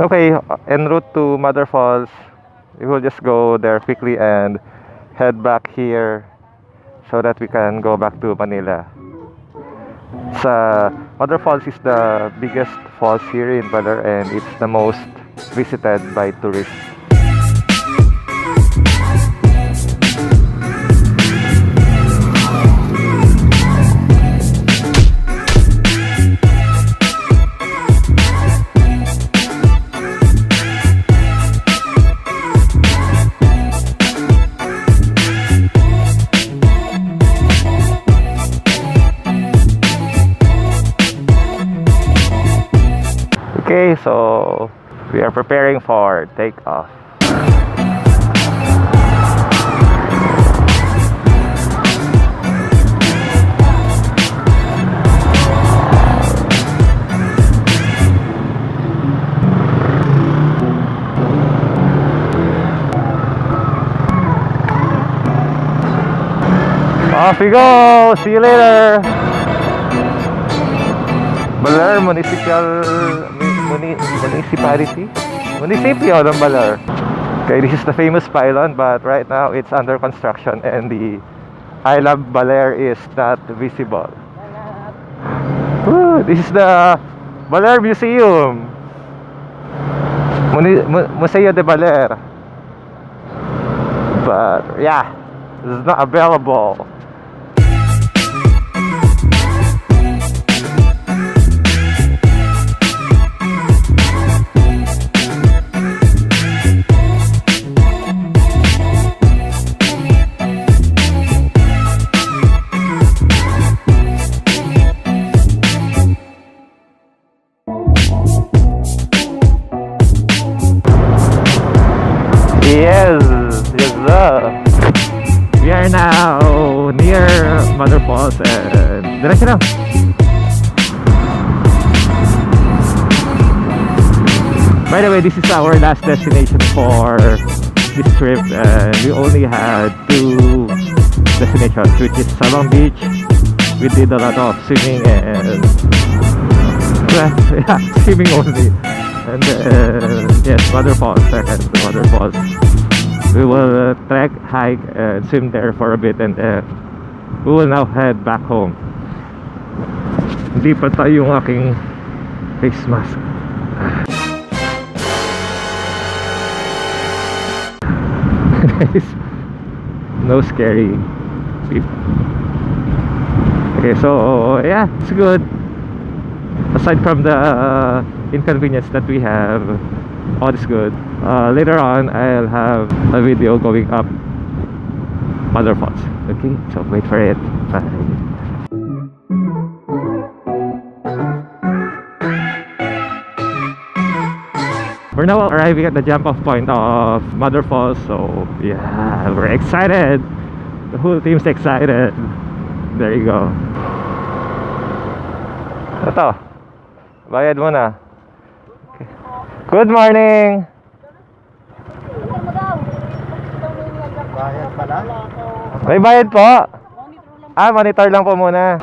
Okay, en route to Mother Falls, we will just go there quickly and head back here so that we can go back to Manila. Mother Falls is the biggest falls here in BALER and it's the most visited by tourists. Okay, so we are preparing for takeoff. Off we go! See you later! BALER Municipality? Municipio ng BALER. Okay, this is the famous pylon, but right now it's under construction and the I Love BALER is not visible. Woo, this is the BALER Museum. Museo de BALER. But yeah, it's not available. Yes, we are now near Mother Falls and diretso na. By the way, this is our last destination for this trip and we only had 2 destinations, which is Salong Beach. We did a lot of swimming and yeah, swimming only. And yes, Mother Falls, second Mother Falls. We will trek, hike, and swim there for a bit, and we will now head back home. Hindi pa tayo yung aking face mask. No scary people. Okay, so yeah, it's good. Aside from the inconvenience that we have, all is good. Later on I'll have a video going up Mother Falls. Okay, so wait for it. Bye. We're now arriving at the jump off point of Mother Falls, so yeah, we're excited. The whole team's excited. There you go. Ito, bayad muna. Good morning! Bayad pala? May bayad po? Monitor lang po muna.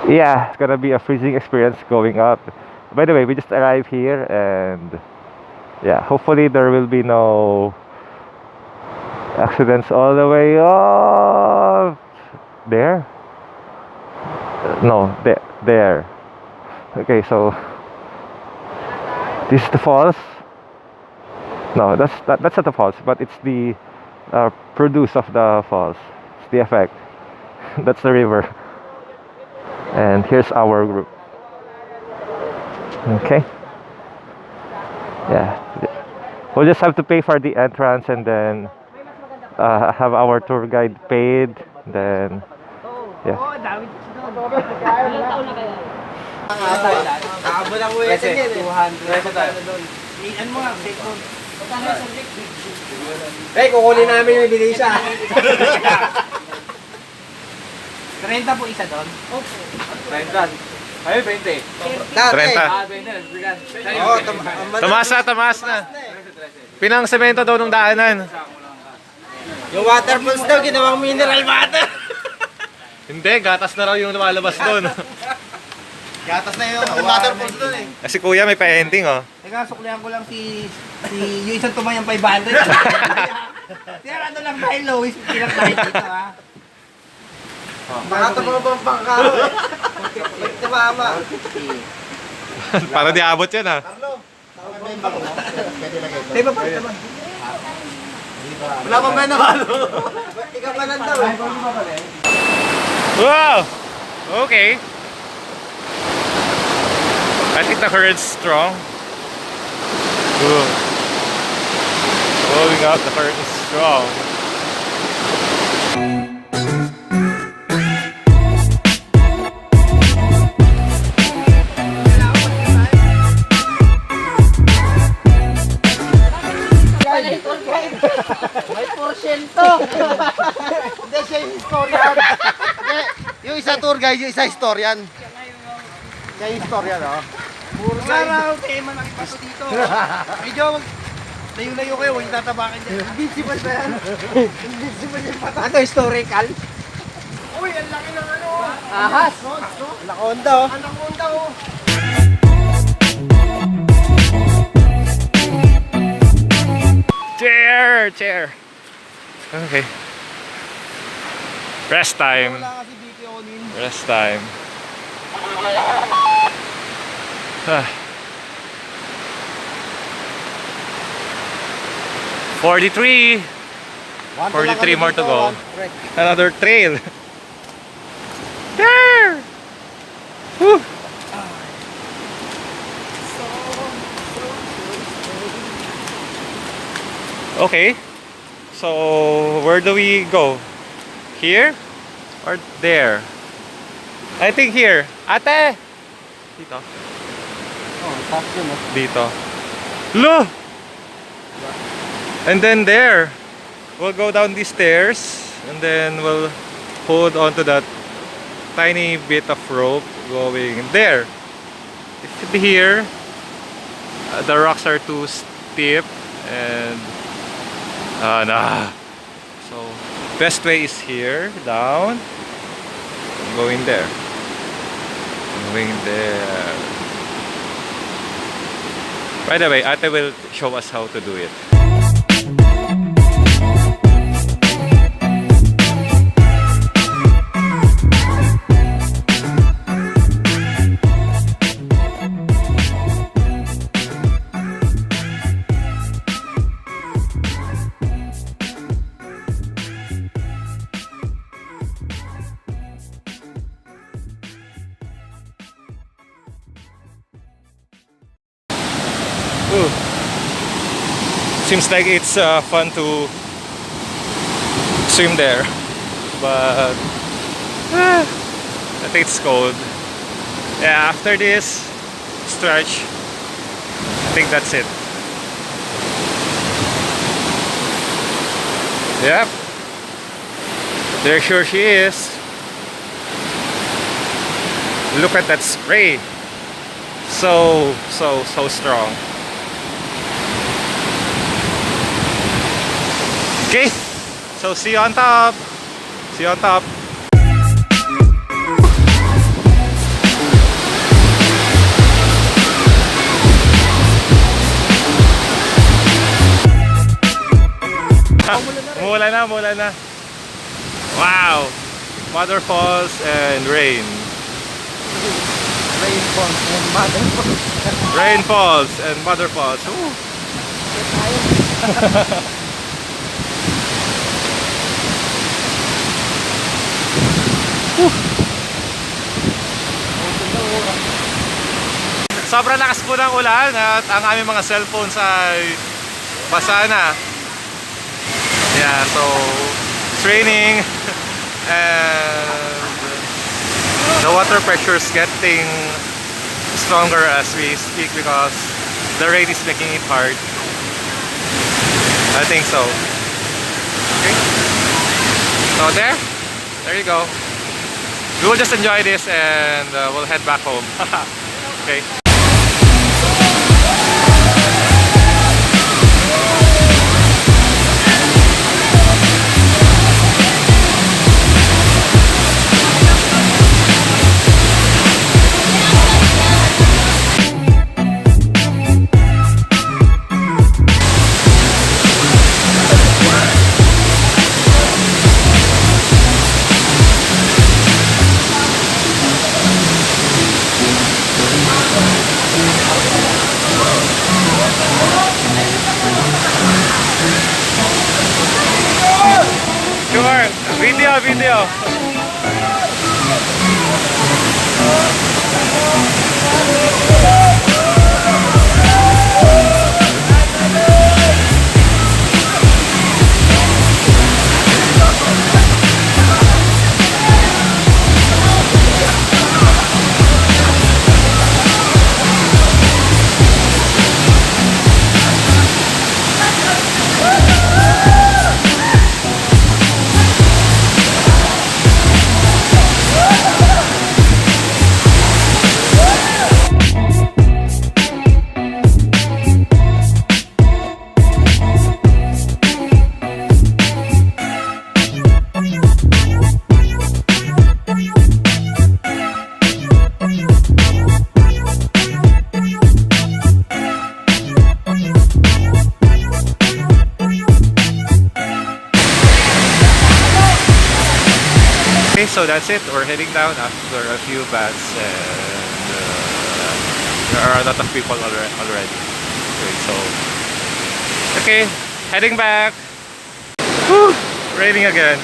Yeah, it's gonna be a freezing experience going up. By the way, we just arrived here and yeah, hopefully there will be no accidents all the way up there. No, there. Okay, so this is the falls. No, that's not the falls, but it's the produce of the falls. It's the effect. That's the river. And here's our group. Okay. Yeah. We'll just have to pay for the entrance and then have our tour guide paid. Then yeah. Abo lang mo yan. 200. Ian mo nga, take mo. Eh, kukunin namin yung ebidensya. 30 po isa doon? Okay. 30. Ay, 20. 30. Tumaas na. Pinang semento daw nung daanan. Yung water pools daw, ginawang mineral water. Hindi, gatas na raw yung lumalabas doon. Gatas na yun. Waterfalls doon eh. Si Kuya may pa-ending oh. Teka, suklihan ko lang yung isang tumayang 500. Sir, ano lang tayo, Lois? Kilang tayo dito, ha? Makatabang bangka eh. Tumama. Para di abot yan ah. Carlo, pwede lagay. Wala pang ba naman? Ikaw pa lang daw eh. Wow! Okay. I think the current's strong. Ooh. Blowing up, the current is strong. May porsyento. Hindi siya yung historian. Yung isa tour guide, yung isa historian. Siya yung historian, oh. Puro araw, tema ng ipaso dito. Medyo layo-layo kayo, huwag yung tatabakin dyan. Invincible ba yan? Invincible yung pata. Ano, historical? Uy, ang laki ng ano. Ahas. Anaconda, oh. Anaconda, oh. Chair! Okay. Rest time. Wala kasi BPO nin. Rest time. 43 more to go. Another trail. There! Woo! Okay. So, where do we go? Here? Or there? I think here. Ate! Dito. Oh, top yun, oh. Dito. Lo! And then there. We'll go down these stairs. And then we'll hold on to that tiny bit of rope going there. It should be here. The rocks are too steep. And nah. So best way is here, down, going there, going there. By the way, Ate will show us how to do it. Ooh. Seems like it's fun to swim there, but I think it's cold. Yeah, after this stretch, I think that's it. Yep, there sure she is. Look at that spray. So strong. Okay, so see you on top. See you on top. Mula na. Wow, waterfalls and rain. Rainfalls and waterfalls. Ooh. Sobrang lakas po ng ulan at ang aming mga cellphones ay basa na. Yeah, so it's raining and the water pressure is getting stronger as we speak because the rain is making it hard. I think so. Okay. So there you go. We will just enjoy this and we'll head back home. Okay. Video, video. Okay, so that's it. We're heading down after a few baths, and there are a lot of people already. Okay, so okay, heading back. Whew, raining again.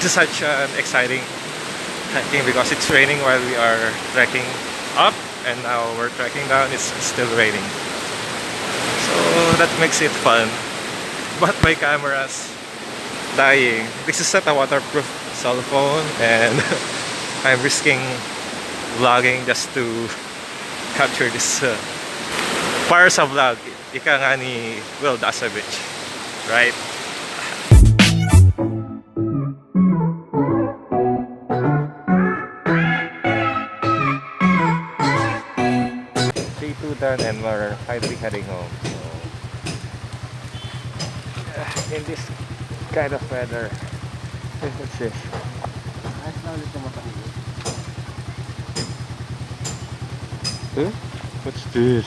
This is such an exciting hiking because it's raining while we are trekking up, and now we're trekking down. It's still raining, so that makes it fun. But my camera's dying. This is not a waterproof cell phone, and I'm risking vlogging just to capture this para sa vlog. Ika nga ni Will Dasavich, right? Day 2 done, and we're finally heading home. So, in this kind of weather, what's this? Huh? What's this?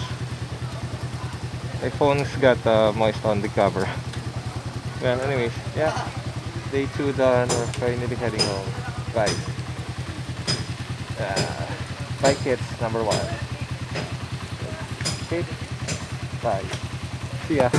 My phone's got moist on the cover. Well, anyways, yeah. Day 2 done. We're finally heading home. Bye. Bye, kids. Number 1. Okay. Bye. See ya.